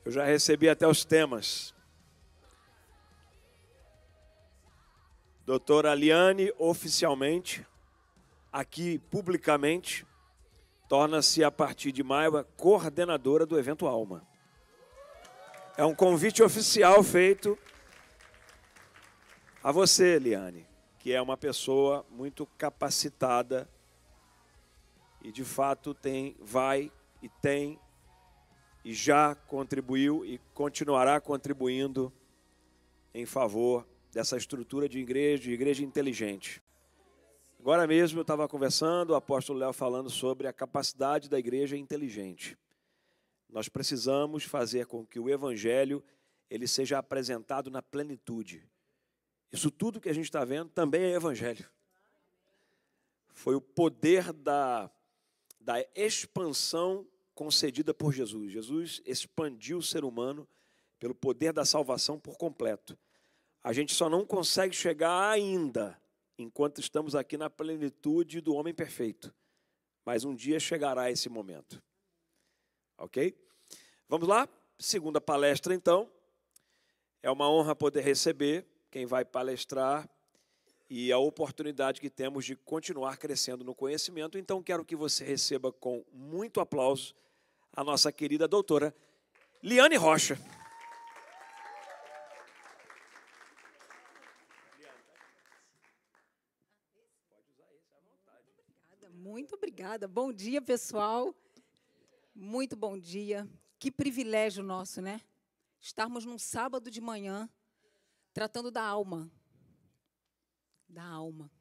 Eu já recebi até os temas. Doutora Liane, oficialmente, aqui publicamente, torna-se a partir de maio a coordenadora do evento Alma. É um convite oficial feito a você, Liane, que é uma pessoa muito capacitada e, de fato, tem e já contribuiu e continuará contribuindo em favor dessa estrutura de igreja inteligente. Agora mesmo eu estava conversando, o apóstolo Léo falando sobre a capacidade da igreja inteligente. Nós precisamos fazer com que o evangelho ele seja apresentado na plenitude. Isso tudo que a gente está vendo também é evangelho. Foi o poder da expansão concedida por Jesus. Jesus expandiu o ser humano pelo poder da salvação por completo. A gente só não consegue chegar ainda, enquanto estamos aqui na plenitude do homem perfeito. Mas um dia chegará esse momento. Ok? Vamos lá? Segunda palestra, então. É uma honra poder receber quem vai palestrar e a oportunidade que temos de continuar crescendo no conhecimento. Então, quero que você receba com muito aplauso a nossa querida doutora Liane Rocha. Muito obrigada. Bom dia, pessoal. Muito bom dia. Que privilégio nosso, né? Estarmos num sábado de manhã tratando da alma. Da alma.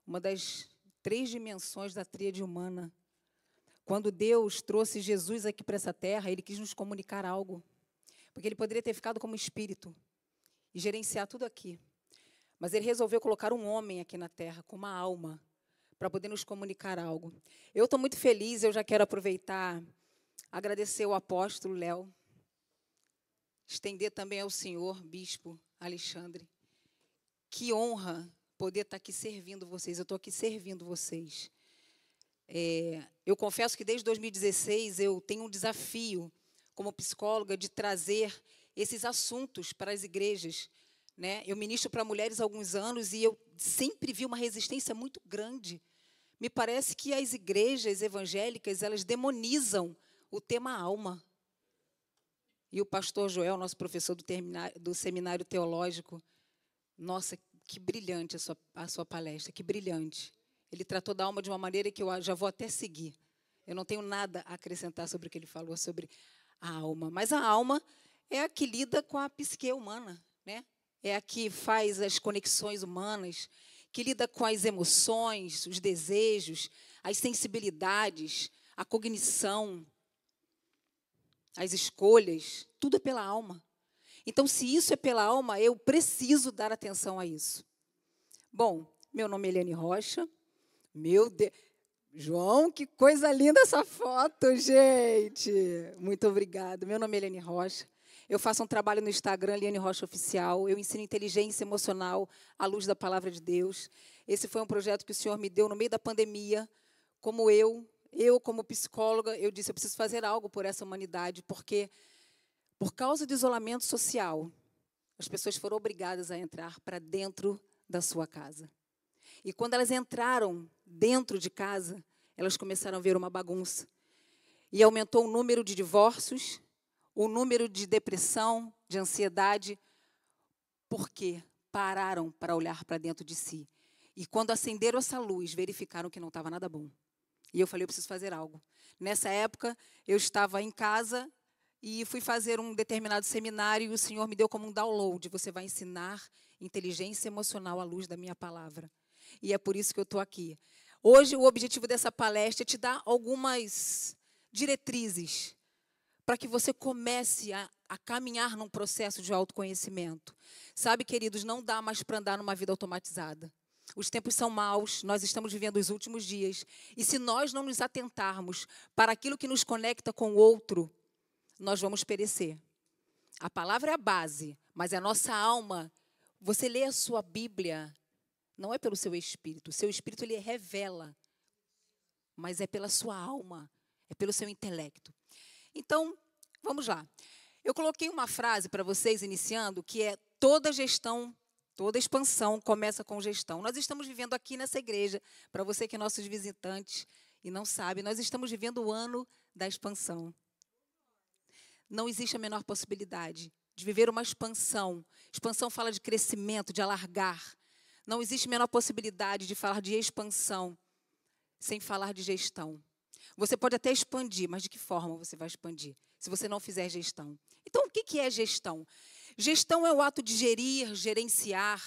Uma das 3 dimensões da tríade humana. Quando Deus trouxe Jesus aqui para essa terra, Ele quis nos comunicar algo. Porque Ele poderia ter ficado como espírito e gerenciar tudo aqui. Mas Ele resolveu colocar um homem aqui na terra, com uma alma, para poder nos comunicar algo. Eu estou muito feliz, eu já quero aproveitar, agradecer ao apóstolo Léo, estender também ao senhor bispo Alexandre. Que honra poder estar aqui servindo vocês, eu estou aqui servindo vocês. Eu confesso que desde 2016 eu tenho um desafio, como psicóloga, de trazer esses assuntos para as igrejas, né? Eu ministro para mulheres há alguns anos e eu sempre vi uma resistência muito grande. Me parece que as igrejas evangélicas, elas demonizam o tema alma. E o pastor Joel, nosso professor do seminário teológico, nossa, que brilhante a sua palestra, que brilhante. Ele tratou da alma de uma maneira que eu já vou até seguir. Eu não tenho nada a acrescentar sobre o que ele falou sobre a alma. Mas a alma é a que lida com a psique humana, né? É a que faz as conexões humanas, que lida com as emoções, os desejos, as sensibilidades, a cognição, as escolhas, tudo é pela alma. Então, se isso é pela alma, eu preciso dar atenção a isso. Bom, meu nome é Liane Rocha. Meu Deus, João, que coisa linda essa foto, gente. Muito obrigada. Meu nome é Liane Rocha. Eu faço um trabalho no Instagram, Liane Rocha Oficial. Eu ensino inteligência emocional à luz da palavra de Deus. Esse foi um projeto que o Senhor me deu no meio da pandemia. Como eu como psicóloga, eu disse, eu preciso fazer algo por essa humanidade, porque, por causa do isolamento social, as pessoas foram obrigadas a entrar para dentro da sua casa. E quando elas entraram dentro de casa, elas começaram a ver uma bagunça. E aumentou o número de divórcios, o número de depressão, de ansiedade, porque pararam para olhar para dentro de si. E quando acenderam essa luz, verificaram que não estava nada bom. E eu falei, eu preciso fazer algo. Nessa época, eu estava em casa e fui fazer um determinado seminário e o Senhor me deu como um download. Você vai ensinar inteligência emocional à luz da minha palavra. E é por isso que eu estou aqui. Hoje, o objetivo dessa palestra é te dar algumas diretrizes para que você comece a caminhar num processo de autoconhecimento. Sabe, queridos, não dá mais para andar numa vida automatizada. Os tempos são maus, nós estamos vivendo os últimos dias. E se nós não nos atentarmos para aquilo que nos conecta com o outro, nós vamos perecer. A palavra é a base, mas a nossa alma, você lê a sua Bíblia, não é pelo seu espírito. O seu espírito, ele revela, mas é pela sua alma, é pelo seu intelecto. Então, Vamos lá. Eu coloquei uma frase para vocês, iniciando, que é: toda gestão, toda expansão começa com gestão. Nós estamos vivendo aqui nessa igreja, para você que é nossos visitantes e não sabe, nós estamos vivendo o ano da expansão. Não existe a menor possibilidade de viver uma expansão. Expansão fala de crescimento, de alargar. Não existe a menor possibilidade de falar de expansão sem falar de gestão. Você pode até expandir, mas de que forma você vai expandir, se você não fizer gestão? Então, o que é gestão? Gestão é o ato de gerir, gerenciar,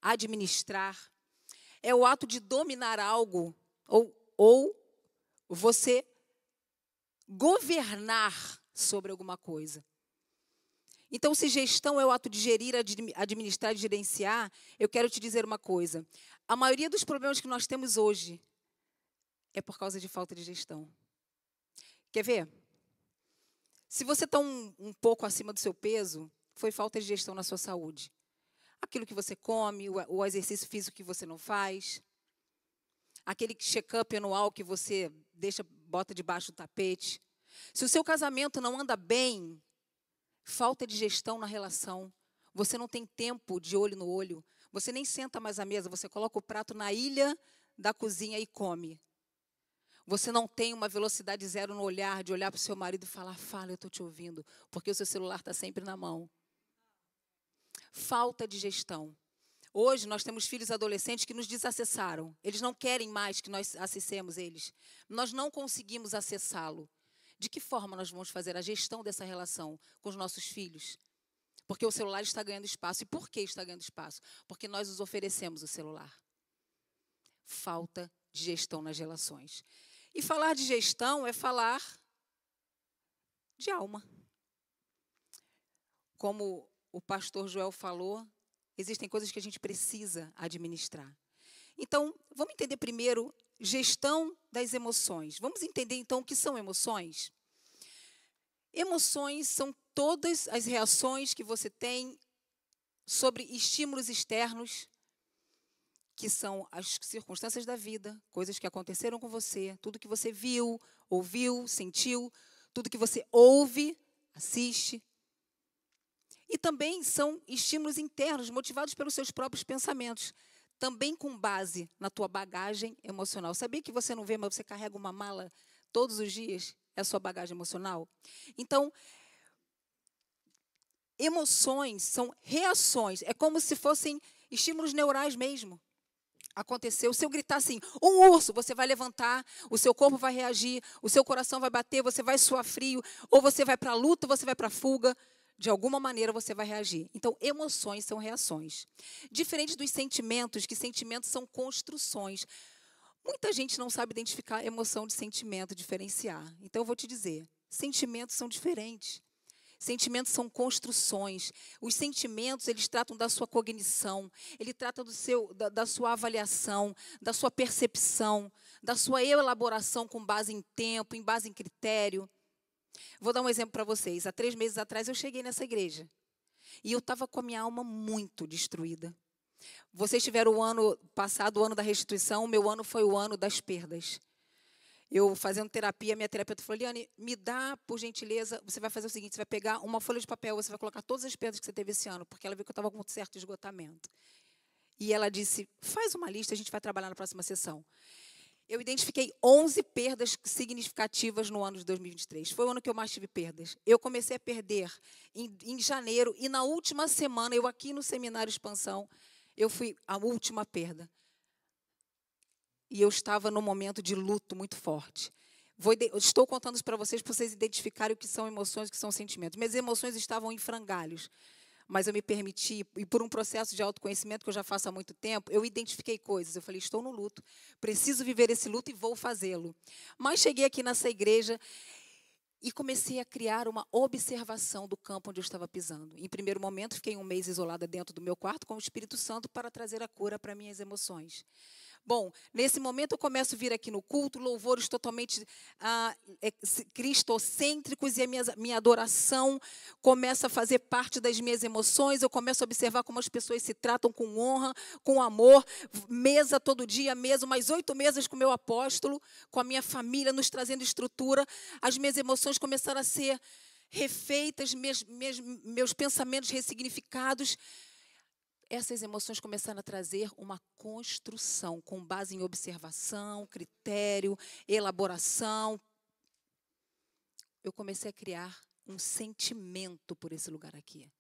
administrar. É o ato de dominar algo ou você governar sobre alguma coisa. Então, se gestão é o ato de gerir, administrar e gerenciar, eu quero te dizer uma coisa. A maioria dos problemas que nós temos hoje é por causa de falta de gestão. Quer ver? Se você está um pouco acima do seu peso, foi falta de gestão na sua saúde. Aquilo que você come, o exercício físico que você não faz, aquele check-up anual que você bota debaixo do tapete. Se o seu casamento não anda bem, falta de gestão na relação. Você não tem tempo de olho no olho. Você nem senta mais à mesa, você coloca o prato na ilha da cozinha e come. Você não tem uma velocidade zero no olhar, de olhar para o seu marido e falar: fala, eu estou te ouvindo, porque o seu celular está sempre na mão. Falta de gestão. Hoje nós temos filhos adolescentes que nos desacessaram. Eles não querem mais que nós acessemos eles. Nós não conseguimos acessá-lo. De que forma nós vamos fazer a gestão dessa relação com os nossos filhos? Porque o celular está ganhando espaço. E por que está ganhando espaço? Porque nós os oferecemos o celular. Falta de gestão nas relações. E falar de gestão é falar de alma. Como o pastor Joel falou, existem coisas que a gente precisa administrar. Então, vamos entender primeiro gestão das emoções. Vamos entender, então, o que são emoções? Emoções são todas as reações que você tem sobre estímulos externos, que são as circunstâncias da vida, coisas que aconteceram com você, tudo que você viu, ouviu, sentiu, tudo que você ouve, assiste. E também são estímulos internos, motivados pelos seus próprios pensamentos, também com base na tua bagagem emocional. Sabia que você não vê, mas você carrega uma mala todos os dias? É a sua bagagem emocional? Então, emoções são reações, é como se fossem estímulos neurais mesmo. Aconteceu, se eu gritar assim, um urso, você vai levantar, o seu corpo vai reagir, o seu coração vai bater, você vai suar frio, ou você vai para a luta, ou você vai para a fuga, de alguma maneira você vai reagir. Então, emoções são reações. Diferente dos sentimentos, que sentimentos são construções. Muita gente não sabe identificar emoção de sentimento, diferenciar. Então, eu vou te dizer, sentimentos são diferentes. Sentimentos são construções. Os sentimentos, eles tratam da sua cognição, ele trata da sua avaliação, da sua percepção, da sua elaboração com base em tempo, em base em critério. Vou dar um exemplo para vocês. Há 3 meses atrás, eu cheguei nessa igreja. E eu estava com a minha alma muito destruída. Vocês tiveram o ano passado, o ano da restituição, o meu ano foi o ano das perdas. Eu fazendo terapia, minha terapeuta falou: Liane, me dá, por gentileza, você vai fazer o seguinte, você vai pegar uma folha de papel, você vai colocar todas as perdas que você teve esse ano, porque ela viu que eu estava com um certo esgotamento. E ela disse: faz uma lista, a gente vai trabalhar na próxima sessão. Eu identifiquei 11 perdas significativas no ano de 2023. Foi o ano que eu mais tive perdas. Eu comecei a perder em janeiro, e na última semana, eu aqui no Seminário Expansão, eu fui a última perda. E eu estava num momento de luto muito forte. Estou contando isso para vocês identificarem o que são emoções e o que são sentimentos. Minhas emoções estavam em frangalhos, mas eu me permiti, e por um processo de autoconhecimento que eu já faço há muito tempo, eu identifiquei coisas. Eu falei: estou no luto, preciso viver esse luto e vou fazê-lo. Mas cheguei aqui nessa igreja e comecei a criar uma observação do campo onde eu estava pisando. Em primeiro momento, fiquei 1 mês isolada dentro do meu quarto com o Espírito Santo para trazer a cura para minhas emoções. Bom, nesse momento eu começo a vir aqui no culto, louvores totalmente cristocêntricos, e a minha adoração começa a fazer parte das minhas emoções. Eu começo a observar como as pessoas se tratam com honra, com amor, mesa todo dia, mais 8 mesas com o meu apóstolo, com a minha família, nos trazendo estrutura. As minhas emoções começaram a ser refeitas, meus pensamentos ressignificados. Essas emoções começaram a trazer uma construção com base em observação, critério, elaboração. Eu comecei a criar um sentimento por esse lugar aqui.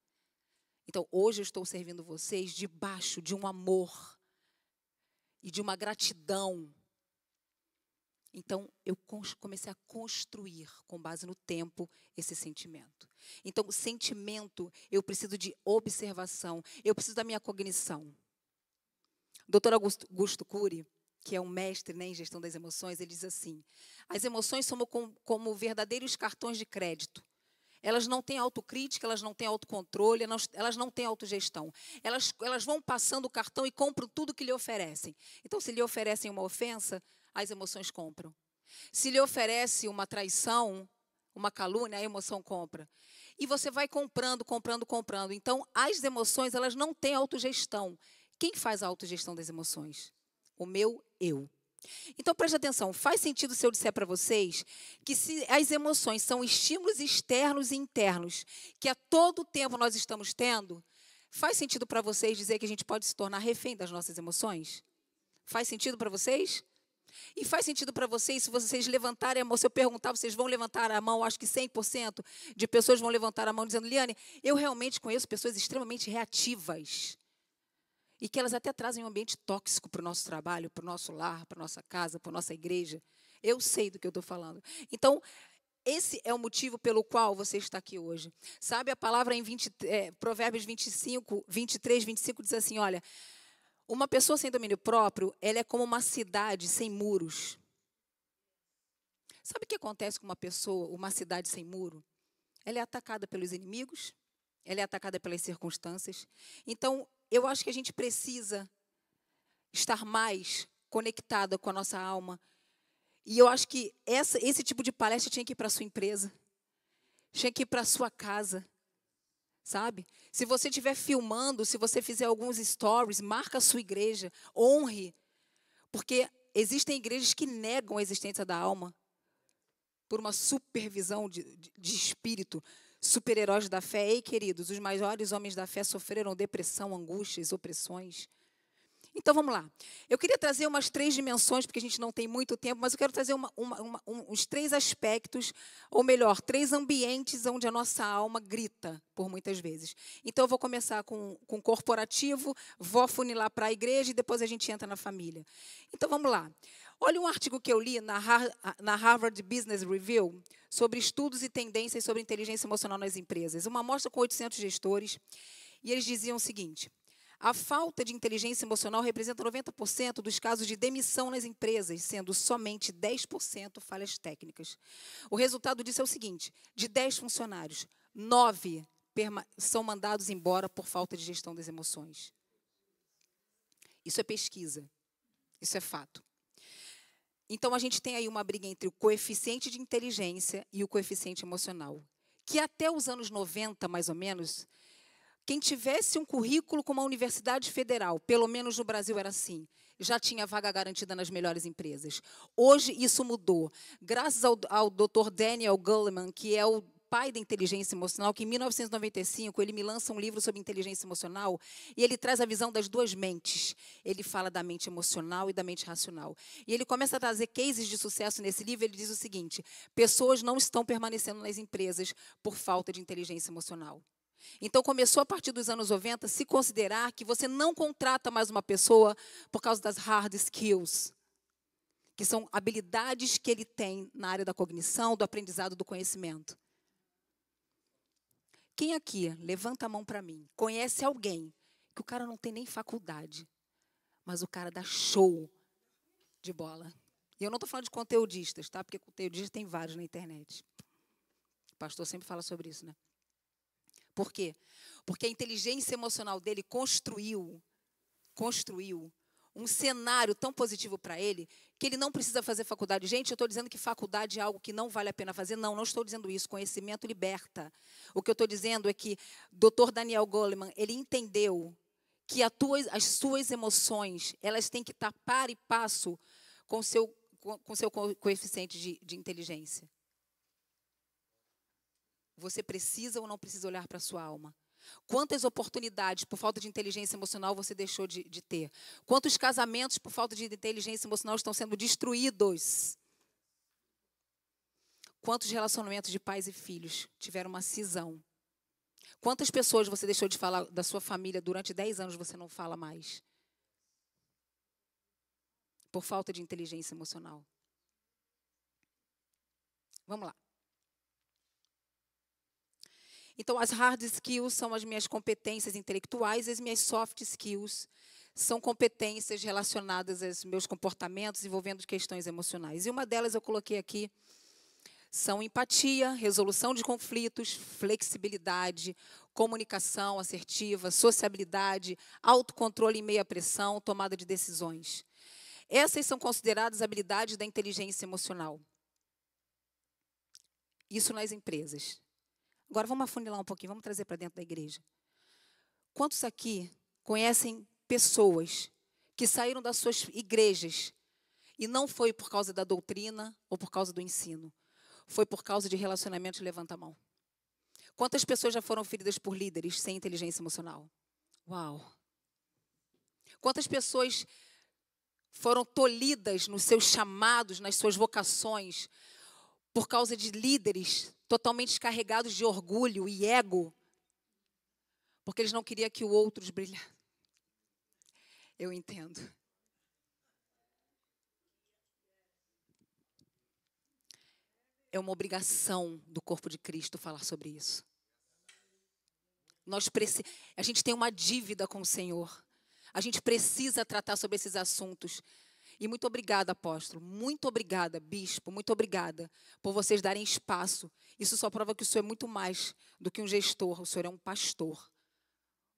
Então, hoje eu estou servindo vocês debaixo de um amor e de uma gratidão. Então, eu comecei a construir, com base no tempo, esse sentimento. Então, o sentimento, eu preciso de observação, eu preciso da minha cognição. O Dr. Augusto Cury, que é um mestre, né, em gestão das emoções, ele diz assim: as emoções são como verdadeiros cartões de crédito. Elas não têm autocrítica, elas não têm autocontrole, elas não têm autogestão. Elas vão passando o cartão e compram tudo que lhe oferecem. Então, se lhe oferecem uma ofensa, as emoções compram. Se lhe oferece uma traição, uma calúnia, a emoção compra. E você vai comprando. Então, as emoções, elas não têm autogestão. Quem faz a autogestão das emoções? O meu eu. Então, preste atenção, faz sentido se eu disser para vocês que se as emoções são estímulos externos e internos, que a todo tempo nós estamos tendo, faz sentido para vocês dizer que a gente pode se tornar refém das nossas emoções? Faz sentido para vocês? E faz sentido para vocês, se vocês levantarem a mão, se eu perguntar, vocês vão levantar a mão, acho que 100% de pessoas vão levantar a mão dizendo: Liane, eu realmente conheço pessoas extremamente reativas. E que elas até trazem um ambiente tóxico para o nosso trabalho, para o nosso lar, para a nossa casa, para a nossa igreja. Eu sei do que eu estou falando. Então, esse é o motivo pelo qual você está aqui hoje. Sabe, a palavra em Provérbios 25, 23, 25 diz assim, olha, uma pessoa sem domínio próprio, ela é como uma cidade sem muros. Sabe o que acontece com uma pessoa, uma cidade sem muro? Ela é atacada pelos inimigos, ela é atacada pelas circunstâncias. Então, eu acho que a gente precisa estar mais conectada com a nossa alma. E eu acho que esse tipo de palestra tinha que ir para a sua empresa, tinha que ir para a sua casa, sabe? Se você estiver filmando, se você fizer alguns stories, marca a sua igreja, honre. Porque existem igrejas que negam a existência da alma por uma supervisão de espírito, super-heróis da fé. Ei, queridos, os maiores homens da fé sofreram depressão, angústias, opressões. Então, vamos lá. Eu queria trazer umas 3 dimensões, porque a gente não tem muito tempo, mas eu quero trazer uns 3 aspectos, ou melhor, 3 ambientes onde a nossa alma grita, por muitas vezes. Então, eu vou começar com corporativo, vou afunilar para a igreja e depois a gente entra na família. Então, vamos lá. Olha um artigo que eu li na Harvard Business Review sobre estudos e tendências sobre inteligência emocional nas empresas. Uma amostra com 800 gestores, e eles diziam o seguinte: a falta de inteligência emocional representa 90% dos casos de demissão nas empresas, sendo somente 10% falhas técnicas. O resultado disso é o seguinte: de 10 funcionários, 9 são mandados embora por falta de gestão das emoções. Isso é pesquisa, isso é fato. Então, a gente tem aí uma briga entre o coeficiente de inteligência e o coeficiente emocional, que até os anos 90, mais ou menos, quem tivesse um currículo com uma universidade federal, pelo menos no Brasil era assim, já tinha vaga garantida nas melhores empresas. Hoje, isso mudou. Graças ao Dr. Daniel Goleman, que é o pai da inteligência emocional, que em 1995 ele me lança um livro sobre inteligência emocional e ele traz a visão das 2 mentes. Ele fala da mente emocional e da mente racional. E ele começa a trazer cases de sucesso nesse livro. Ele diz o seguinte: pessoas não estão permanecendo nas empresas por falta de inteligência emocional. Então, começou a partir dos anos 90 se considerar que você não contrata mais uma pessoa por causa das hard skills, que são habilidades que ele tem na área da cognição, do aprendizado, do conhecimento. Quem aqui, levanta a mão para mim, conhece alguém que o cara não tem nem faculdade, mas o cara dá show de bola? E eu não estou falando de conteudistas, tá? Porque conteudistas tem vários na internet. O pastor sempre fala sobre isso, né? Por quê? Porque a inteligência emocional dele construiu um cenário tão positivo para ele, que ele não precisa fazer faculdade. Gente, eu estou dizendo que faculdade é algo que não vale a pena fazer. Não estou dizendo isso. Conhecimento liberta. O que eu estou dizendo é que Dr. Daniel Goleman, ele entendeu que as suas emoções, elas têm que estar par e passo com o seu coeficiente de inteligência. você precisa ou não precisa olhar para a sua alma? Quantas oportunidades, por falta de inteligência emocional, você deixou de ter? Quantos casamentos, por falta de inteligência emocional, estão sendo destruídos? Quantos relacionamentos de pais e filhos tiveram uma cisão? Quantas pessoas você deixou de falar da sua família durante 10 anos você não fala mais? Por falta de inteligência emocional. Vamos lá. Então, as hard skills são as minhas competências intelectuais, as minhas soft skills são competências relacionadas aos meus comportamentos envolvendo questões emocionais. E uma delas eu coloquei aqui, são empatia, resolução de conflitos, flexibilidade, comunicação assertiva, sociabilidade, autocontrole em meio à pressão, tomada de decisões. Essas são consideradas habilidades da inteligência emocional. Isso nas empresas. Agora, vamos afunilar um pouquinho, vamos trazer para dentro da igreja. Quantos aqui conhecem pessoas que saíram das suas igrejas e não foi por causa da doutrina ou por causa do ensino? Foi por causa de relacionamento? Levanta a mão. Quantas pessoas já foram feridas por líderes sem inteligência emocional? Uau! Quantas pessoas foram tolhidas nos seus chamados, nas suas vocações, por causa de líderes totalmente carregados de orgulho e ego, porque eles não queriam que o outro brilhasse? Eu entendo. É uma obrigação do corpo de Cristo falar sobre isso. A gente tem uma dívida com o Senhor. A gente precisa tratar sobre esses assuntos. E muito obrigada, apóstolo. Muito obrigada, bispo. Muito obrigada por vocês darem espaço. Isso só prova que o senhor é muito mais do que um gestor. O senhor é um pastor.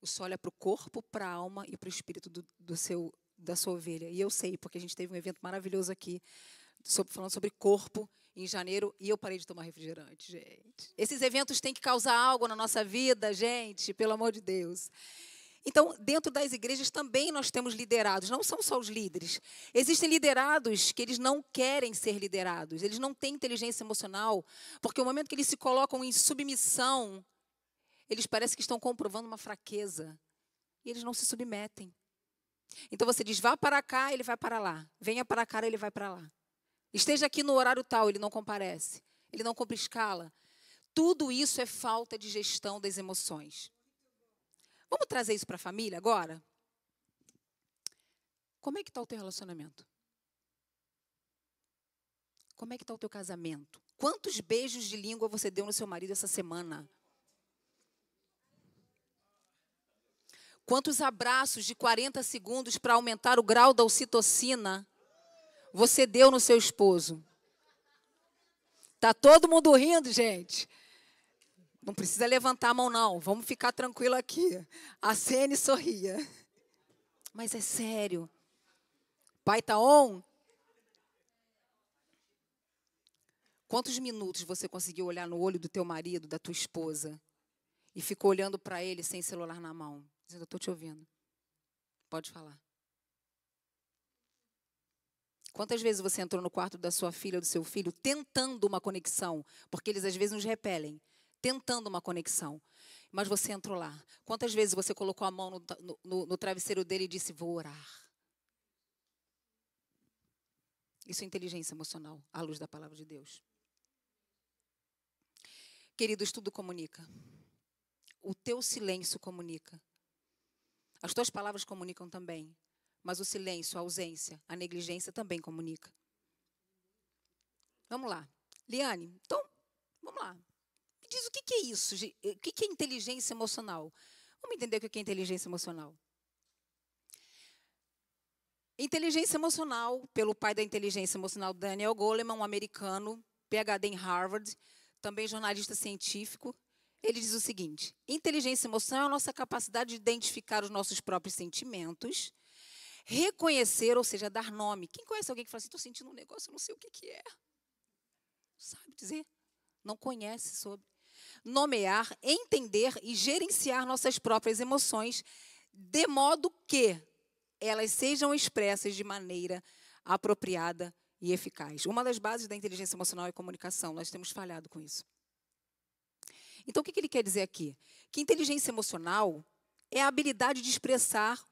O senhor olha para o corpo, para a alma e para o espírito da sua ovelha. E eu sei, porque a gente teve um evento maravilhoso aqui, falando sobre corpo, em janeiro, e eu parei de tomar refrigerante, gente. Esses eventos têm que causar algo na nossa vida, gente, pelo amor de Deus. Então, dentro das igrejas também nós temos liderados, não são só os líderes. Existem liderados que eles não querem ser liderados, eles não têm inteligência emocional, porque o momento que eles se colocam em submissão, eles parecem que estão comprovando uma fraqueza, e eles não se submetem. Então você diz, vá para cá, ele vai para lá. Venha para cá, ele vai para lá. Esteja aqui no horário tal, ele não comparece. Ele não cumpre escala. Tudo isso é falta de gestão das emoções. Vamos trazer isso para a família agora? Como é que está o teu relacionamento? Como é que está o teu casamento? Quantos beijos de língua você deu no seu marido essa semana? Quantos abraços de 40 segundos para aumentar o grau da ocitocina você deu no seu esposo? Está todo mundo rindo, gente. Não precisa levantar a mão, não. Vamos ficar tranquilo aqui. A Sene sorria. Mas é sério. Pai está on? Quantos minutos você conseguiu olhar no olho do teu marido, da tua esposa, e ficou olhando para ele sem celular na mão, dizendo, eu estou te ouvindo. Pode falar. Quantas vezes você entrou no quarto da sua filha ou do seu filho tentando uma conexão? Porque eles às vezes nos repelem. Tentando uma conexão. Mas você entrou lá. Quantas vezes você colocou a mão no travesseiro dele e disse, vou orar? Isso é inteligência emocional, à luz da palavra de Deus. Queridos, tudo comunica. O teu silêncio comunica. As tuas palavras comunicam também. Mas o silêncio, a ausência, a negligência também comunica. Vamos lá. Liane, então, vamos lá. Me diz o que é isso? O que é inteligência emocional? Vamos entender o que é inteligência emocional. Inteligência emocional, pelo pai da inteligência emocional, Daniel Goleman, um americano, PhD em Harvard, também jornalista científico. Ele diz o seguinte, inteligência emocional é a nossa capacidade de identificar os nossos próprios sentimentos, reconhecer, ou seja, dar nome. Quem conhece alguém que fala assim, estou sentindo um negócio, eu não sei o que é? Sabe dizer? Não conhece sobre. Nomear, entender e gerenciar nossas próprias emoções, de modo que elas sejam expressas de maneira apropriada e eficaz. Uma das bases da inteligência emocional é a comunicação. Nós temos falhado com isso. Então, o que ele quer dizer aqui? Que inteligência emocional é a habilidade de expressar,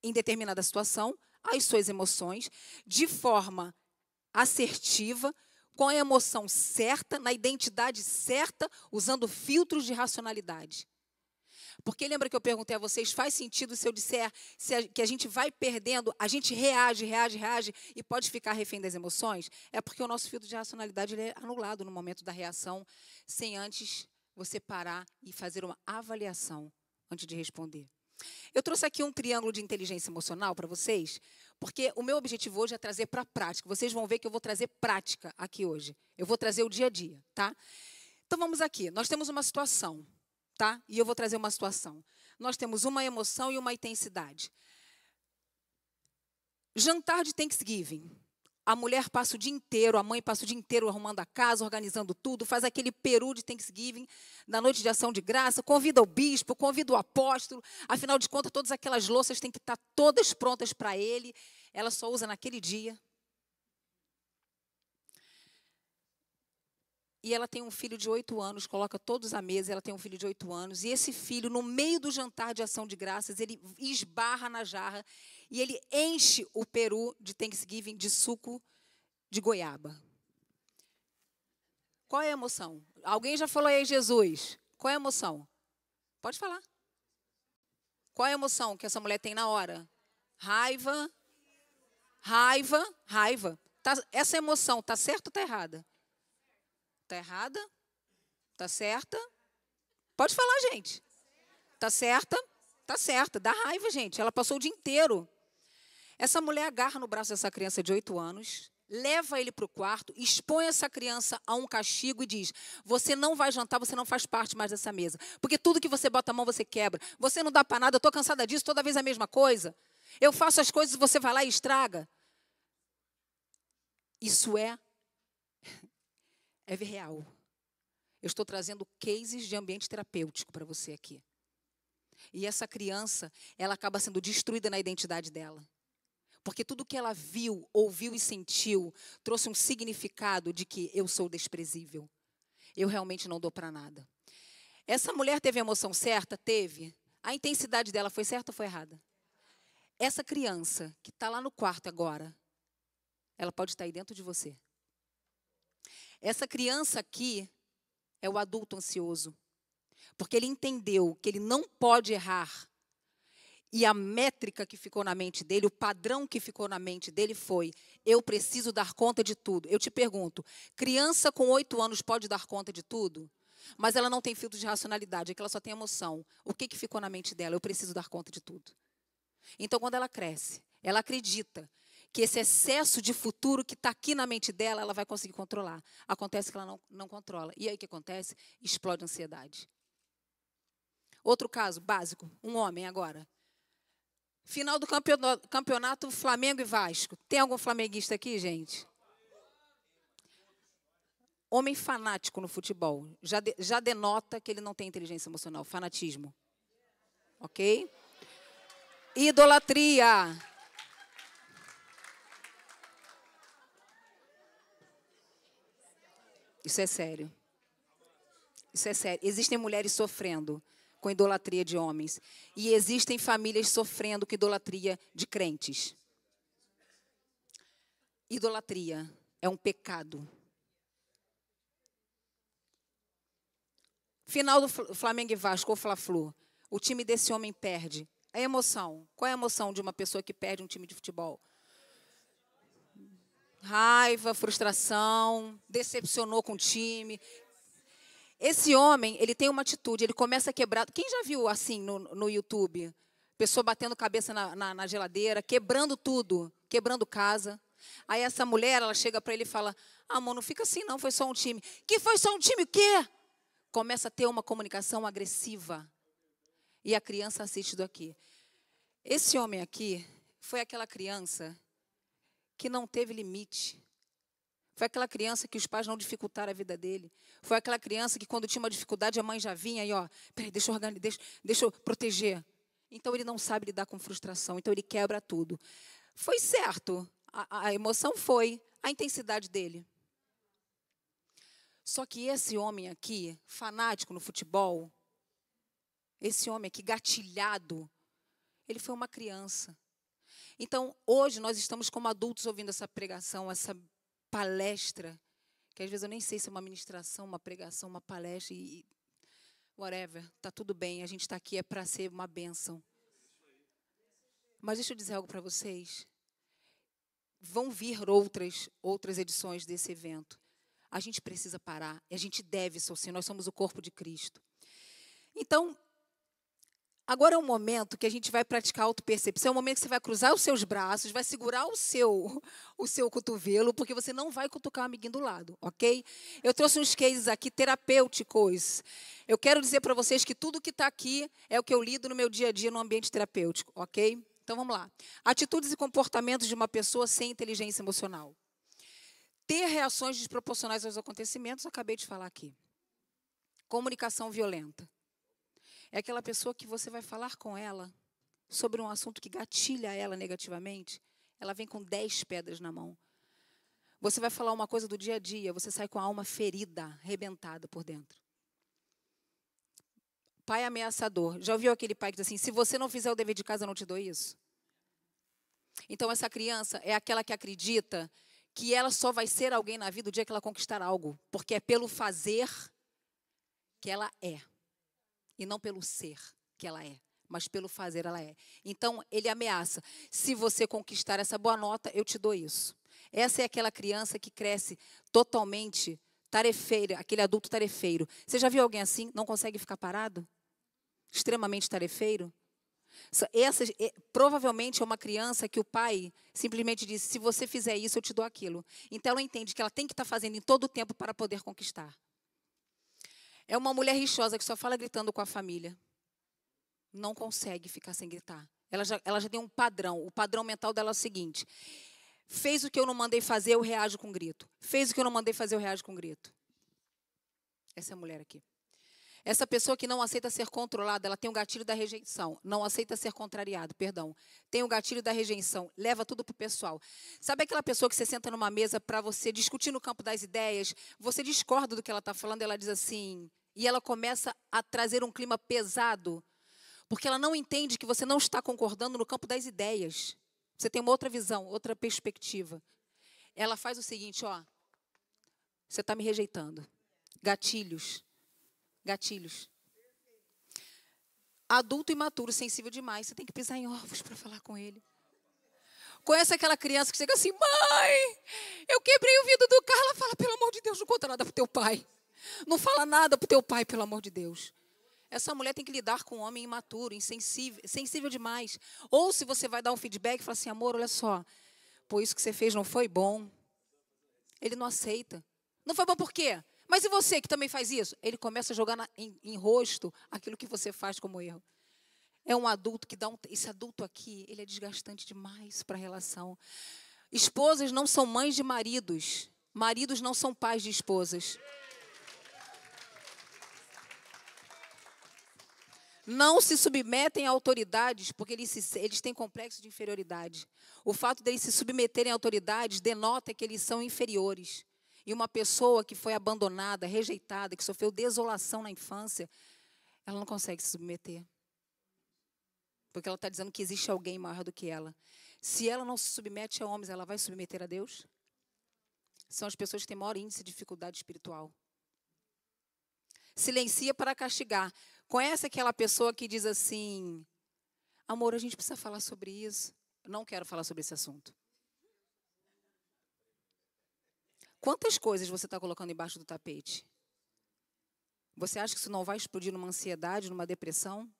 em determinada situação, as suas emoções de forma assertiva, com a emoção certa, na identidade certa, usando filtros de racionalidade. Porque lembra que eu perguntei a vocês, faz sentido se eu disser que a gente vai perdendo, a gente reage e pode ficar refém das emoções? É porque o nosso filtro de racionalidade ele é anulado no momento da reação, sem antes você parar e fazer uma avaliação antes de responder. Eu trouxe aqui um triângulo de inteligência emocional para vocês, porque o meu objetivo hoje é trazer para a prática. Vocês vão ver que eu vou trazer prática aqui hoje. Eu vou trazer o dia a dia, tá? Então, vamos aqui. Nós temos uma situação, tá? E eu vou trazer uma situação. Nós temos uma emoção e uma intensidade. Jantar de Thanksgiving. A mulher passa o dia inteiro, a mãe passa o dia inteiro arrumando a casa, organizando tudo, faz aquele peru de Thanksgiving, na noite de ação de graça, convida o bispo, convida o apóstolo, afinal de contas, todas aquelas louças têm que estar todas prontas para ele, ela só usa naquele dia. E ela tem um filho de 8 anos, coloca todos à mesa, ela tem um filho de 8 anos, e esse filho, no meio do jantar de ação de graças, ele esbarra na jarra e ele enche o peru de Thanksgiving de suco de goiaba. Qual é a emoção? Alguém já falou aí, Jesus? Qual é a emoção? Pode falar. Qual é a emoção que essa mulher tem na hora? Raiva. Essa emoção está certa ou está errada? Está errada? Está certa? Pode falar, gente. Está certa? Está certa. Dá raiva, gente. Ela passou o dia inteiro. Essa mulher agarra no braço dessa criança de 8 anos, leva ele para o quarto, expõe essa criança a um castigo e diz, você não vai jantar, você não faz parte mais dessa mesa. Porque tudo que você bota a mão, você quebra. Você não dá para nada, eu estou cansada disso, toda vez a mesma coisa. Eu faço as coisas e você vai lá e estraga. Isso é real. Eu estou trazendo cases de ambiente terapêutico para você aqui. E essa criança, ela acaba sendo destruída na identidade dela. Porque tudo que ela viu, ouviu e sentiu, trouxe um significado de que eu sou desprezível. Eu realmente não dou para nada. Essa mulher teve a emoção certa? Teve. A intensidade dela foi certa ou foi errada? Essa criança que está lá no quarto agora, ela pode estar aí dentro de você. Essa criança aqui é o adulto ansioso. Porque ele entendeu que ele não pode errar. E a métrica que ficou na mente dele, o padrão que ficou na mente dele foi, eu preciso dar conta de tudo. Eu te pergunto, criança com 8 anos pode dar conta de tudo? Mas ela não tem filtro de racionalidade, é que ela só tem emoção. O que ficou na mente dela? Eu preciso dar conta de tudo. Então, quando ela cresce, ela acredita que esse excesso de futuro que está aqui na mente dela, ela vai conseguir controlar. Acontece que ela não controla. E aí o que acontece? Explode a ansiedade. Outro caso básico, um homem agora. Final do campeonato Flamengo e Vasco. Tem algum flamenguista aqui, gente? Homem fanático no futebol. Já denota que ele não tem inteligência emocional. Fanatismo. Ok? Idolatria. Isso é sério. Isso é sério. Existem mulheres sofrendo com idolatria de homens. E existem famílias sofrendo com idolatria de crentes. Idolatria é um pecado. Final do Flamengo e Vasco, ou Fla-Flu. O time desse homem perde. A emoção. Qual é a emoção de uma pessoa que perde um time de futebol? Raiva, frustração, decepcionou com o time. Esse homem, ele tem uma atitude, ele começa a quebrar. Quem já viu assim no YouTube? Pessoa batendo cabeça na geladeira, quebrando tudo, quebrando casa. Aí essa mulher, ela chega para ele e fala, amor, não fica assim não, foi só um time. Que foi só um time o quê? Começa a ter uma comunicação agressiva. E a criança assiste daqui. Esse homem aqui foi aquela criança que não teve limite. Foi aquela criança que os pais não dificultaram a vida dele. Foi aquela criança que, quando tinha uma dificuldade, a mãe já vinha e, peraí, deixa eu proteger. Então, ele não sabe lidar com frustração. Então, ele quebra tudo. Foi certo. A emoção foi. A intensidade dele. Só que esse homem aqui, fanático no futebol, esse homem aqui, gatilhado, ele foi uma criança. Então, hoje, nós estamos como adultos ouvindo essa pregação, essa palestra, que às vezes eu nem sei se é uma ministração, uma pregação, uma palestra, e whatever, está tudo bem, a gente está aqui é para ser uma bênção. Mas deixa eu dizer algo para vocês. Vão vir outras edições desse evento. A gente precisa parar, e a gente deve, sim, nós somos o corpo de Cristo. Então, agora é um momento que a gente vai praticar autopercepção, é um momento que você vai cruzar os seus braços, vai segurar o seu cotovelo, porque você não vai cutucar o amiguinho do lado, ok? Eu trouxe uns cases aqui terapêuticos. Eu quero dizer para vocês que tudo que está aqui é o que eu lido no meu dia a dia no ambiente terapêutico, ok? Então, vamos lá. Atitudes e comportamentos de uma pessoa sem inteligência emocional. Ter reações desproporcionais aos acontecimentos, eu acabei de falar aqui. Comunicação violenta. É aquela pessoa que você vai falar com ela sobre um assunto que gatilha ela negativamente, ela vem com 10 pedras na mão. Você vai falar uma coisa do dia a dia, você sai com a alma ferida, arrebentada por dentro. Pai ameaçador. Já ouviu aquele pai que diz assim, se você não fizer o dever de casa, eu não te dou isso? Então, essa criança é aquela que acredita que ela só vai ser alguém na vida o dia que ela conquistar algo, porque é pelo fazer que ela é. E não pelo ser que ela é, mas pelo fazer ela é. Então, ele ameaça. Se você conquistar essa boa nota, eu te dou isso. Essa é aquela criança que cresce totalmente tarefeira, aquele adulto tarefeiro. Você já viu alguém assim? Não consegue ficar parado? Extremamente tarefeiro? Essa provavelmente é uma criança que o pai simplesmente disse, se você fizer isso, eu te dou aquilo. Então, ela entende que ela tem que estar fazendo em todo o tempo para poder conquistar. É uma mulher rixosa que só fala gritando com a família. Não consegue ficar sem gritar. Ela já tem um padrão. O padrão mental dela é o seguinte. Fez o que eu não mandei fazer, eu reajo com grito. Fez o que eu não mandei fazer, eu reajo com grito. Essa é a mulher aqui. Essa pessoa que não aceita ser controlada, ela tem o gatilho da rejeição. Não aceita ser contrariado, perdão. Tem o gatilho da rejeição. Leva tudo para o pessoal. Sabe aquela pessoa que você senta numa mesa para você discutir no campo das ideias? Você discorda do que ela está falando, ela diz assim... E ela começa a trazer um clima pesado, porque ela não entende que você não está concordando no campo das ideias. Você tem uma outra visão, outra perspectiva. Ela faz o seguinte, ó. Você está me rejeitando. Gatilhos. Gatilhos. Adulto imaturo, sensível demais. Você tem que pisar em ovos para falar com ele. Conhece aquela criança que chega assim, mãe, eu quebrei o vidro do carro. Ela fala, pelo amor de Deus, não conta nada para o teu pai. Não fala nada para o teu pai, pelo amor de Deus. Essa mulher tem que lidar com um homem imaturo, insensível, sensível demais. Ou se você vai dar um feedback, fala assim, amor, olha só, pô, isso que você fez não foi bom. Ele não aceita. Não foi bom por quê? Mas e você que também faz isso? Ele começa a jogar em rosto aquilo que você faz como erro. É um adulto que esse adulto aqui, ele é desgastante demais para a relação. Esposas não são mães de maridos. Maridos não são pais de esposas. Não se submetem a autoridades porque eles têm complexo de inferioridade. O fato deles se submeterem a autoridades denota que eles são inferiores. E uma pessoa que foi abandonada, rejeitada, que sofreu desolação na infância, ela não consegue se submeter. Porque ela está dizendo que existe alguém maior do que ela. Se ela não se submete a homens, ela vai se submeter a Deus? São as pessoas que têm maior índice de dificuldade espiritual. Silencia para castigar. Conhece aquela pessoa que diz assim, amor, a gente precisa falar sobre isso. Não quero falar sobre esse assunto. Quantas coisas você está colocando embaixo do tapete? Você acha que isso não vai explodir numa ansiedade, numa depressão,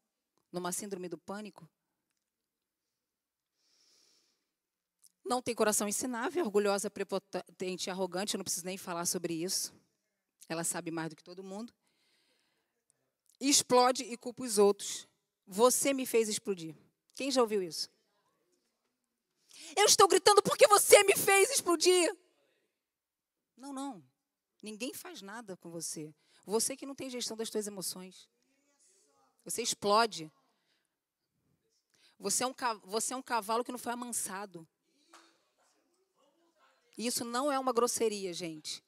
numa síndrome do pânico? Não tem coração ensinável, orgulhosa, prepotente, arrogante, eu não preciso nem falar sobre isso. Ela sabe mais do que todo mundo. Explode e culpa os outros. Você me fez explodir. Quem já ouviu isso? Eu estou gritando porque você me fez explodir. Não. Ninguém faz nada com você. Você que não tem gestão das suas emoções. Você explode. Você é um cavalo que não foi amansado. E isso não é uma grosseria, gente.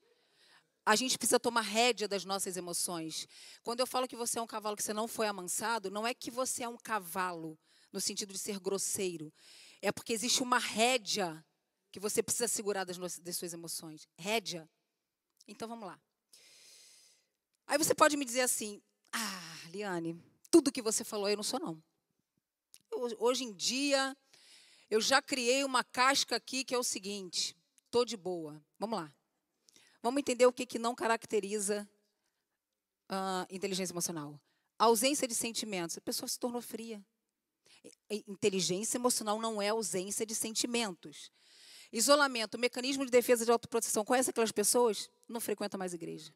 a gente precisa tomar rédea das nossas emoções. Quando eu falo que você é um cavalo que você não foi amansado, não é que você é um cavalo no sentido de ser grosseiro. É porque existe uma rédea que você precisa segurar das suas emoções. Rédea. Então, vamos lá. Aí você pode me dizer assim, Liane, tudo que você falou eu não sou, não. Hoje em dia, eu já criei uma casca aqui que é o seguinte, estou de boa. Vamos lá. Vamos entender o que não caracteriza inteligência emocional. A ausência de sentimentos. A pessoa se tornou fria. Inteligência emocional não é ausência de sentimentos. Isolamento, mecanismo de defesa de autoproteção. Conhece aquelas pessoas? Não frequentam mais igreja.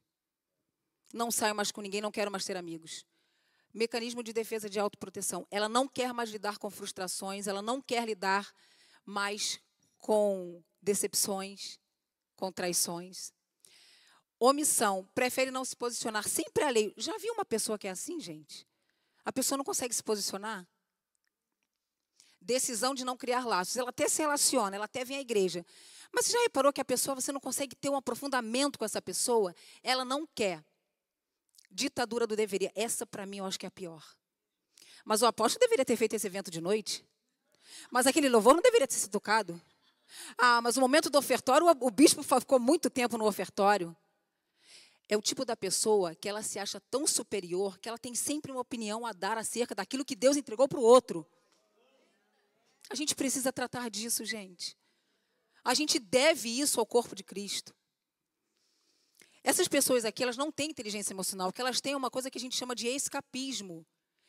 Não saio mais com ninguém, não quero mais ter amigos. Mecanismo de defesa de autoproteção. Ela não quer mais lidar com frustrações, ela não quer lidar mais com decepções, com traições. Omissão, prefere não se posicionar. Sempre a lei. Já viu uma pessoa que é assim, gente? A pessoa não consegue se posicionar. Decisão de não criar laços. Ela até se relaciona, ela até vem à igreja. Mas você já reparou que a pessoa, você não consegue ter um aprofundamento com essa pessoa? Ela não quer. Ditadura do deveria. Essa, para mim, eu acho que é a pior. Mas o apóstolo deveria ter feito esse evento de noite. Mas aquele louvor não deveria ter sido tocado. Mas o momento do ofertório, o bispo ficou muito tempo no ofertório. É o tipo da pessoa que ela se acha tão superior que ela tem sempre uma opinião a dar acerca daquilo que Deus entregou para o outro. A gente precisa tratar disso, gente. A gente deve isso ao corpo de Cristo. Essas pessoas aqui, elas não têm inteligência emocional, porque elas têm uma coisa que a gente chama de escapismo,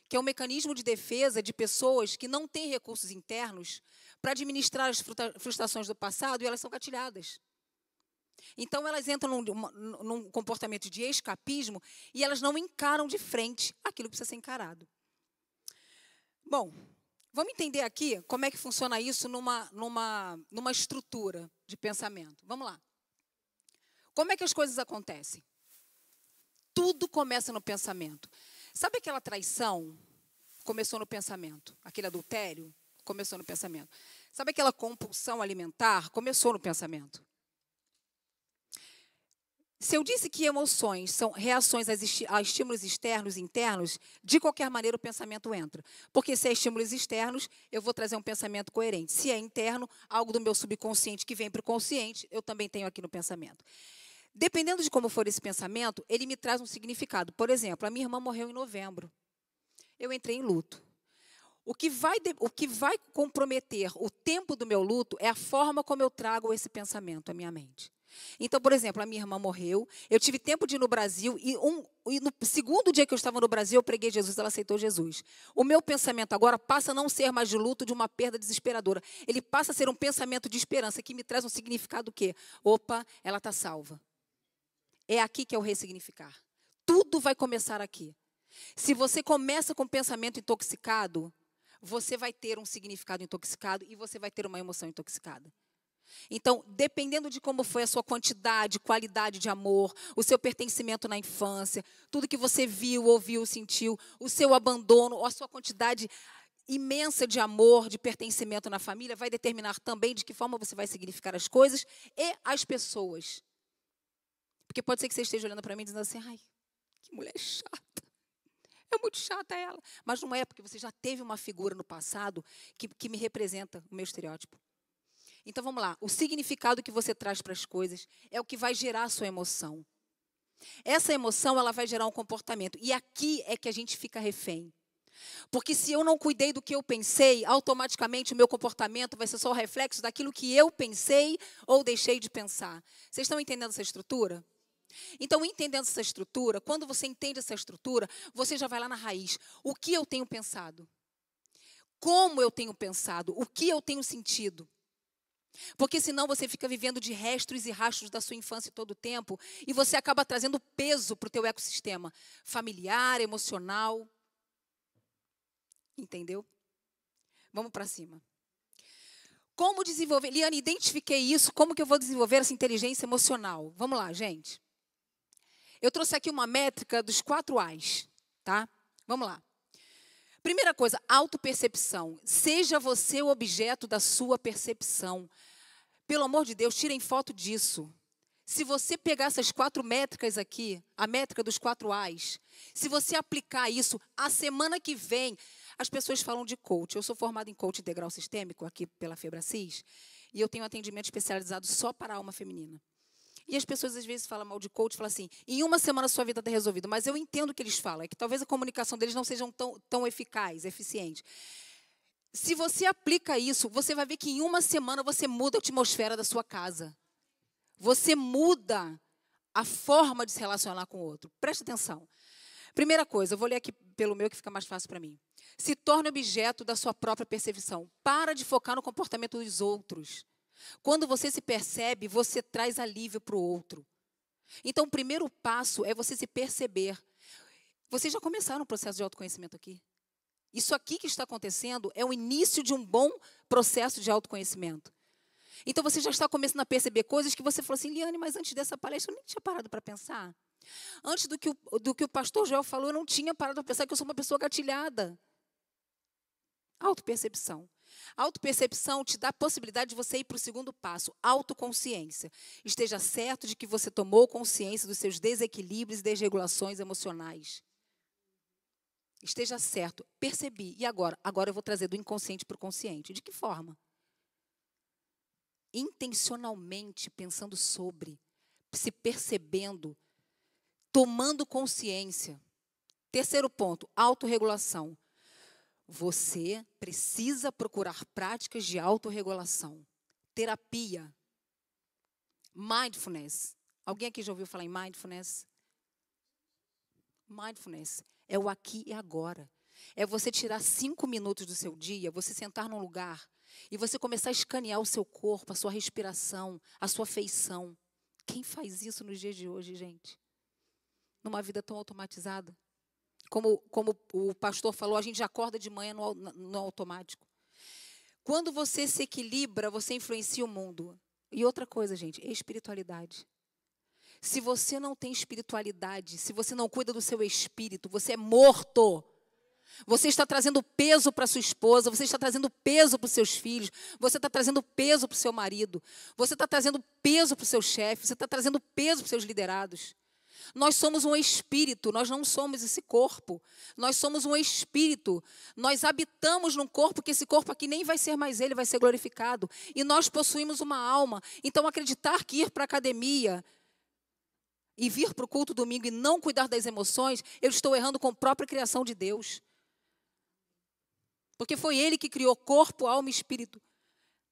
que é um mecanismo de defesa de pessoas que não têm recursos internos para administrar as frustrações do passado e elas são gatilhadas. Então, elas entram num comportamento de escapismo e elas não encaram de frente aquilo que precisa ser encarado. Bom, vamos entender aqui como é que funciona isso numa estrutura de pensamento. Vamos lá. Como é que as coisas acontecem? Tudo começa no pensamento. Sabe aquela traição? Começou no pensamento. Aquele adultério? Começou no pensamento. Sabe aquela compulsão alimentar? Começou no pensamento. Se eu disse que emoções são reações a estímulos externos e internos, de qualquer maneira o pensamento entra. Porque se é estímulos externos, eu vou trazer um pensamento coerente. Se é interno, algo do meu subconsciente que vem para o consciente, eu também tenho aqui no pensamento. Dependendo de como for esse pensamento, ele me traz um significado. Por exemplo, a minha irmã morreu em novembro. Eu entrei em luto. O que vai comprometer o tempo do meu luto é a forma como eu trago esse pensamento à minha mente. Então, por exemplo, a minha irmã morreu, eu tive tempo de ir no Brasil e no segundo dia que eu estava no Brasil, eu preguei Jesus, ela aceitou Jesus. O meu pensamento agora passa a não ser mais de luto, de uma perda desesperadora. Ele passa a ser um pensamento de esperança, que me traz um significado do quê? Opa, ela está salva. É aqui que é o ressignificar. Tudo vai começar aqui. Se você começa com um pensamento intoxicado, você vai ter um significado intoxicado e você vai ter uma emoção intoxicada. Então, dependendo de como foi a sua quantidade, qualidade de amor, o seu pertencimento na infância, tudo que você viu, ouviu, sentiu, o seu abandono, ou a sua quantidade imensa de amor, de pertencimento na família, vai determinar também de que forma você vai significar as coisas e as pessoas. Porque pode ser que você esteja olhando para mim dizendo assim, ai, que mulher chata. É muito chata ela. Mas não é, porque você já teve uma figura no passado que me representa o meu estereótipo. Então, vamos lá. O significado que você traz para as coisas é o que vai gerar a sua emoção. Essa emoção, ela vai gerar um comportamento. E aqui é que a gente fica refém. Porque se eu não cuidei do que eu pensei, automaticamente o meu comportamento vai ser só o reflexo daquilo que eu pensei ou deixei de pensar. Vocês estão entendendo essa estrutura? Então, entendendo essa estrutura, quando você entende essa estrutura, você já vai lá na raiz. O que eu tenho pensado? Como eu tenho pensado? O que eu tenho sentido? Porque senão você fica vivendo de restos e rastros da sua infância todo o tempo e você acaba trazendo peso para o teu ecossistema familiar, emocional. Entendeu? Vamos para cima. Como desenvolver? Liane, identifiquei isso. Como que eu vou desenvolver essa inteligência emocional? Vamos lá, gente. Eu trouxe aqui uma métrica dos 4 A's, tá? Vamos lá. Primeira coisa, autopercepção. Seja você o objeto da sua percepção. Pelo amor de Deus, tirem foto disso. Se você pegar essas 4 métricas aqui, a métrica dos 4 A's, se você aplicar isso, a semana que vem, as pessoas falam de coach. Eu sou formada em coach integral sistêmico aqui pela Febracis, e eu tenho atendimento especializado só para a alma feminina. E as pessoas às vezes falam mal de coach, falam assim, em uma semana sua vida está resolvida. Mas eu entendo o que eles falam, é que talvez a comunicação deles não seja tão eficaz, eficiente. Se você aplica isso, você vai ver que em uma semana você muda a atmosfera da sua casa. Você muda a forma de se relacionar com o outro. Preste atenção. Primeira coisa, eu vou ler aqui pelo meu que fica mais fácil para mim. Se torne objeto da sua própria percepção. Para de focar no comportamento dos outros. Quando você se percebe, você traz alívio para o outro. Então, o primeiro passo é você se perceber. Vocês já começaram o processo de autoconhecimento aqui? Isso aqui que está acontecendo é o início de um bom processo de autoconhecimento. Então, você já está começando a perceber coisas que você falou assim, Liane, mas antes dessa palestra eu nem tinha parado para pensar. Antes do que o pastor Joel falou, eu não tinha parado para pensar que eu sou uma pessoa gatilhada. Autopercepção. Autopercepção te dá a possibilidade de você ir para o segundo passo, autoconsciência. Esteja certo de que você tomou consciência dos seus desequilíbrios e desregulações emocionais. Esteja certo, percebi. E agora? Agora eu vou trazer do inconsciente para o consciente. De que forma? Intencionalmente pensando sobre, se percebendo, tomando consciência. Terceiro ponto, autorregulação. Você precisa procurar práticas de autorregulação. Terapia. Mindfulness. Alguém aqui já ouviu falar em mindfulness? Mindfulness é o aqui e agora. É você tirar 5 minutos do seu dia, você sentar num lugar e você começar a escanear o seu corpo, a sua respiração, a sua feição. Quem faz isso nos dias de hoje, gente? Numa vida tão automatizada. Como o pastor falou, a gente já acorda de manhã no automático. Quando você se equilibra, você influencia o mundo. E outra coisa, gente, espiritualidade. Se você não tem espiritualidade, se você não cuida do seu espírito, você é morto. Você está trazendo peso para sua esposa, você está trazendo peso para os seus filhos, você está trazendo peso para o seu marido, você está trazendo peso para o seu chefe, você está trazendo peso para os seus liderados. Nós somos um espírito, nós não somos esse corpo. Nós somos um espírito. Nós habitamos num corpo que esse corpo aqui nem vai ser mais ele, vai ser glorificado. E nós possuímos uma alma. Então, acreditar que ir para a academia e vir para o culto domingo e não cuidar das emoções, eu estou errando com a própria criação de Deus. Porque foi Ele que criou corpo, alma e espírito.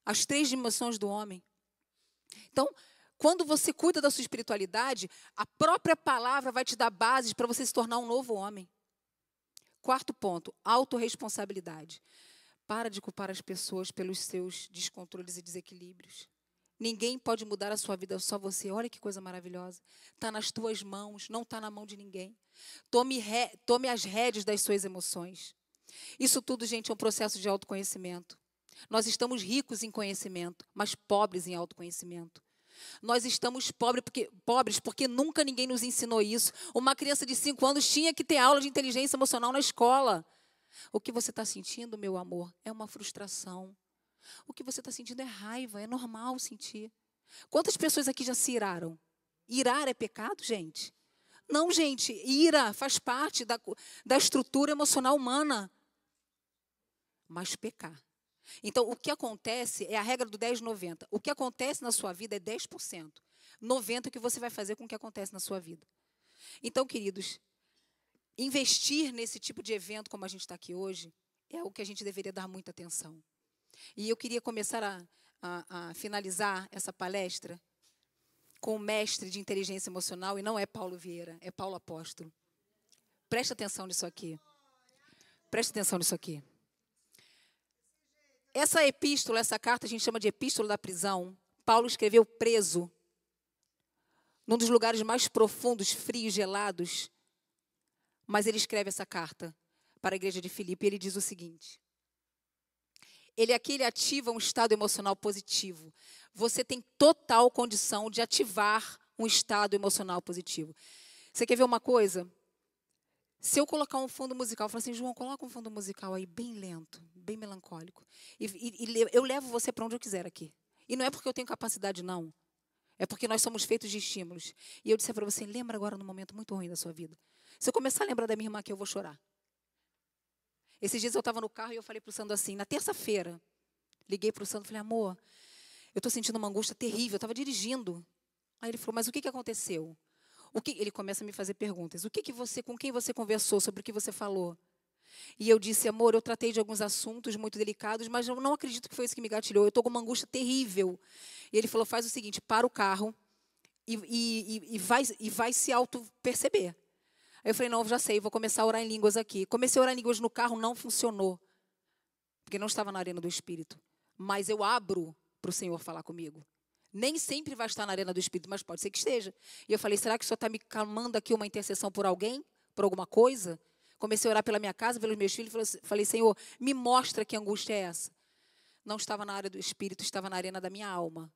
As 3 dimensões do homem. Então, quando você cuida da sua espiritualidade, a própria palavra vai te dar bases para você se tornar um novo homem. 4º ponto, autorresponsabilidade. Para de culpar as pessoas pelos seus descontroles e desequilíbrios. Ninguém pode mudar a sua vida, só você. Olha que coisa maravilhosa. Está nas tuas mãos, não está na mão de ninguém. Tome as rédeas das suas emoções. Isso tudo, gente, é um processo de autoconhecimento. Nós estamos ricos em conhecimento, mas pobres em autoconhecimento. Nós estamos pobres porque nunca ninguém nos ensinou isso. Uma criança de 5 anos tinha que ter aula de inteligência emocional na escola. O que você está sentindo, meu amor, é uma frustração. O que você está sentindo é raiva, é normal sentir. Quantas pessoas aqui já se iraram? Irar é pecado, gente? Não, gente, ira faz parte da estrutura emocional humana. Mas pecar. Então, o que acontece é a regra do 10-90. O que acontece na sua vida é 10%. 90% é o que você vai fazer com o que acontece na sua vida. Então, queridos, investir nesse tipo de evento como a gente está aqui hoje é o que a gente deveria dar muita atenção. E eu queria começar a finalizar essa palestra com o mestre de inteligência emocional, e não é Paulo Vieira, é Paulo Apóstolo. Preste atenção nisso aqui. Preste atenção nisso aqui. Essa epístola, essa carta, a gente chama de epístola da prisão. Paulo escreveu preso, num dos lugares mais profundos, frios, gelados. Mas ele escreve essa carta para a igreja de Filipe e ele diz o seguinte. Ele ativa um estado emocional positivo. Você tem total condição de ativar um estado emocional positivo. Você quer ver uma coisa? Se eu colocar um fundo musical, eu falo assim, João, coloca um fundo musical aí bem lento, bem melancólico. E eu levo você para onde eu quiser aqui. E não é porque eu tenho capacidade, não. É porque nós somos feitos de estímulos. E eu disse para você, lembra agora num momento muito ruim da sua vida. Se eu começar a lembrar da minha irmã aqui, eu vou chorar. Esses dias eu estava no carro e eu falei para o Sandro assim, na terça-feira, liguei para o Sandro e falei, amor, eu estou sentindo uma angústia terrível, eu estava dirigindo. Aí ele falou, mas o que aconteceu? Ele começa a me fazer perguntas. Com quem você conversou, sobre o que você falou? E eu disse, amor, eu tratei de alguns assuntos muito delicados, mas eu não acredito que foi isso que me gatilhou. Eu estou com uma angústia terrível. E ele falou, faz o seguinte, para o carro e vai se auto-perceber. Aí eu falei, não, já sei, vou começar a orar em línguas aqui. Comecei a orar em línguas no carro, não funcionou. Porque não estava na arena do Espírito. Mas eu abro para o Senhor falar comigo. Nem sempre vai estar na arena do Espírito, mas pode ser que esteja. E eu falei, será que o Senhor está me clamando aqui uma intercessão por alguém? Por alguma coisa? Comecei a orar pela minha casa, pelos meus filhos. Falei, Senhor, me mostra que angústia é essa. Não estava na área do Espírito, estava na arena da minha alma.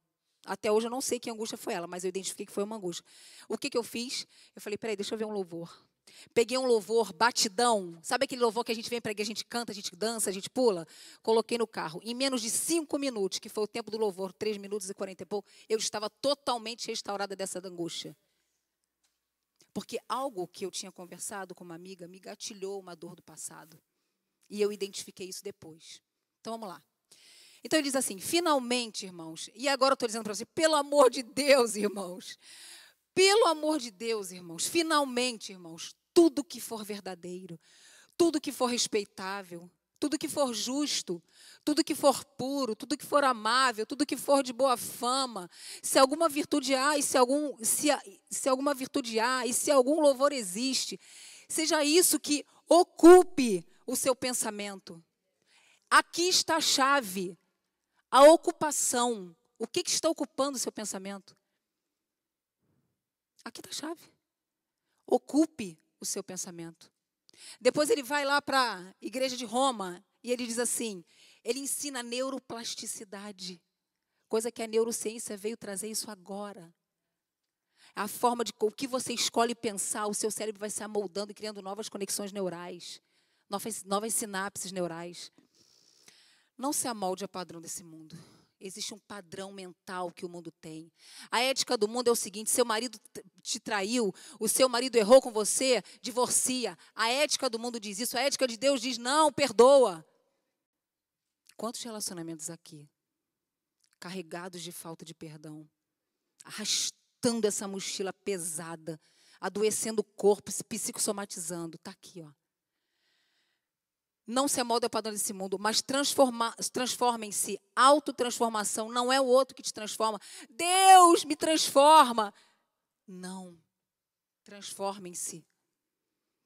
Até hoje eu não sei que angústia foi ela, mas eu identifiquei que foi uma angústia. O que eu fiz? Eu falei, peraí, deixa eu ver um louvor. Peguei um louvor batidão. Sabe aquele louvor que a gente vem para a igreja, a gente canta, a gente dança, a gente pula? Coloquei no carro. Em menos de 5 minutos, que foi o tempo do louvor, 3 minutos e 40 e pouco, eu estava totalmente restaurada dessa angústia. Porque algo que eu tinha conversado com uma amiga me gatilhou uma dor do passado. E eu identifiquei isso depois. Então, vamos lá. Então, ele diz assim, finalmente, irmãos, e agora eu estou dizendo para você, pelo amor de Deus, irmãos, pelo amor de Deus, irmãos, finalmente, irmãos, tudo que for verdadeiro, tudo que for respeitável, tudo que for justo, tudo que for puro, tudo que for amável, tudo que for de boa fama, se alguma virtude há e se alguma virtude há e se algum louvor existe, seja isso que ocupe o seu pensamento. Aqui está a chave, a ocupação. O que está ocupando o seu pensamento? Aqui está a chave. Ocupe o seu pensamento. Depois ele vai lá para a igreja de Roma e ele diz assim, ele ensina neuroplasticidade, coisa que a neurociência veio trazer isso agora. A forma de o que você escolhe pensar, o seu cérebro vai se amoldando e criando novas conexões neurais, novas sinapses neurais. Não se amolde ao padrão desse mundo. Existe um padrão mental que o mundo tem. A ética do mundo é o seguinte, seu marido te traiu, o seu marido errou com você, divorcia. A ética do mundo diz isso, a ética de Deus diz, não, perdoa. Quantos relacionamentos aqui, carregados de falta de perdão, arrastando essa mochila pesada, adoecendo o corpo, se psicossomatizando. Está aqui, ó. Não se amolda ao padrão desse mundo, mas transformem-se. Autotransformação não é o outro que te transforma. Deus me transforma. Não. Transformem-se.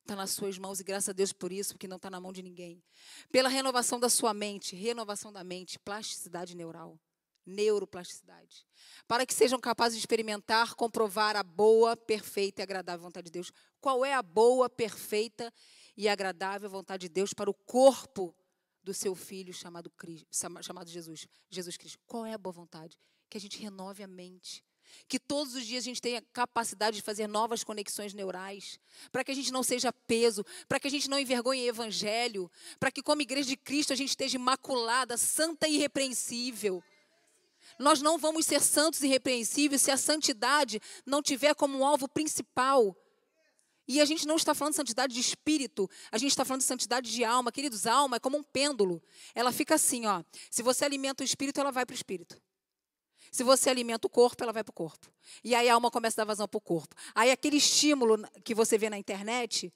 Está nas suas mãos e graças a Deus por isso, porque não está na mão de ninguém. Pela renovação da sua mente, renovação da mente, plasticidade neural, neuroplasticidade. Para que sejam capazes de experimentar, comprovar a boa, perfeita e agradável vontade de Deus. Qual é a boa, perfeita e agradável vontade de Deus para o corpo do seu Filho chamado Jesus, Jesus Cristo? Qual é a boa vontade? Que a gente renove a mente. Que todos os dias a gente tenha capacidade de fazer novas conexões neurais, para que a gente não seja peso, para que a gente não envergonhe o Evangelho, para que como igreja de Cristo a gente esteja imaculada, santa e irrepreensível. Nós não vamos ser santos e irrepreensíveis se a santidade não tiver como um alvo principal. E a gente não está falando de santidade de espírito, a gente está falando de santidade de alma. Queridos, a alma é como um pêndulo. Ela fica assim, ó. Se você alimenta o espírito, ela vai para o espírito. Se você alimenta o corpo, ela vai para o corpo. E aí a alma começa a dar vazão para o corpo. Aí aquele estímulo que você vê na internet,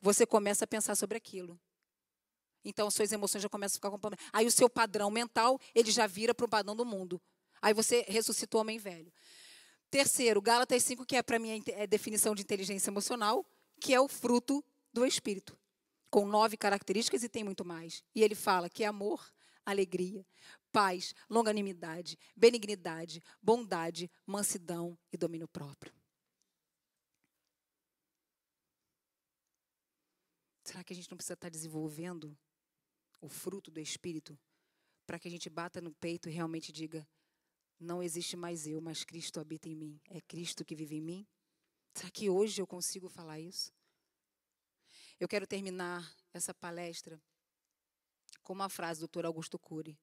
você começa a pensar sobre aquilo. Então, suas emoções já começam a ficar comprometidas. Aí o seu padrão mental, ele já vira para o padrão do mundo. Aí você ressuscitou o homem velho. Terceiro, Gálatas 5, que é para mim a definição de inteligência emocional, que é o fruto do Espírito. Com 9 características e tem muito mais. E ele fala que é amor, alegria, paz, longanimidade, benignidade, bondade, mansidão e domínio próprio. Será que a gente não precisa estar desenvolvendo o fruto do Espírito para que a gente bata no peito e realmente diga: não existe mais eu, mas Cristo habita em mim. É Cristo que vive em mim? Será que hoje eu consigo falar isso? Eu quero terminar essa palestra com uma frase do Dr. Augusto Cury,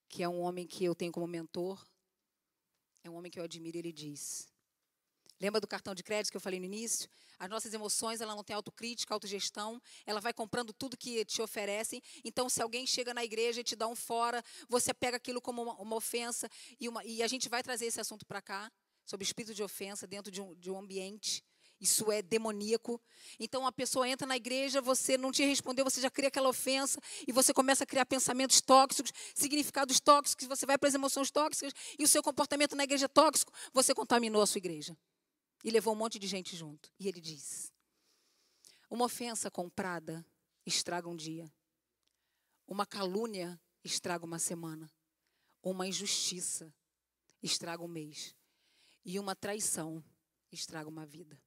que é um homem que eu tenho como mentor é um homem que eu admiro, ele diz. Lembra do cartão de crédito que eu falei no início? As nossas emoções, ela não tem autocrítica, autogestão. Ela vai comprando tudo que te oferecem. Então, se alguém chega na igreja e te dá um fora, você pega aquilo como uma ofensa. E a gente vai trazer esse assunto para cá, sobre espírito de ofensa dentro de um ambiente. Isso é demoníaco. Então, a pessoa entra na igreja, você não te respondeu, você já cria aquela ofensa e você começa a criar pensamentos tóxicos, significados tóxicos, você vai para as emoções tóxicas e o seu comportamento na igreja é tóxico, você contaminou a sua igreja. E levou um monte de gente junto. E ele diz, uma ofensa comprada estraga um dia. Uma calúnia estraga uma semana. Uma injustiça estraga um mês. E uma traição estraga uma vida.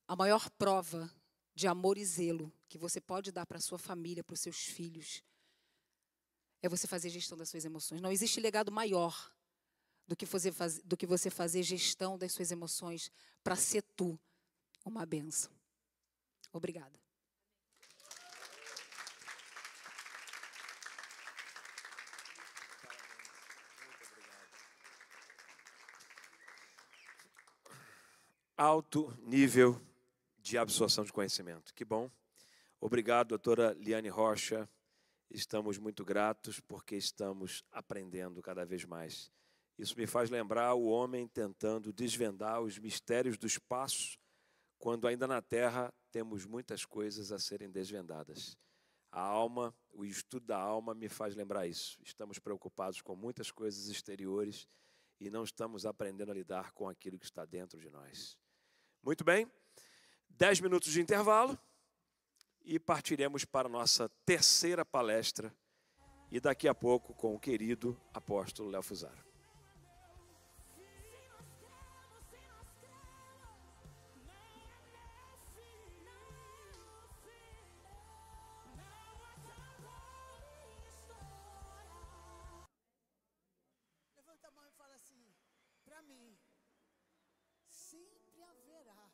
A maior prova de amor e zelo que você pode dar para a sua família, para os seus filhos, é você fazer gestão das suas emoções. Não existe legado maior do que você fazer gestão das suas emoções para ser tu uma bênção. Obrigada. Alto nível de absorção de conhecimento. Que bom. Obrigado, doutora Liane Rocha. Estamos muito gratos porque estamos aprendendo cada vez mais. Isso me faz lembrar o homem tentando desvendar os mistérios do espaço, quando ainda na Terra temos muitas coisas a serem desvendadas. A alma, o estudo da alma me faz lembrar isso. Estamos preocupados com muitas coisas exteriores e não estamos aprendendo a lidar com aquilo que está dentro de nós. Muito bem, 10 minutos de intervalo e partiremos para a nossa terceira palestra e daqui a pouco com o querido apóstolo Léo Fusaro. Levanta a mão e fala assim, para mim, sempre haverá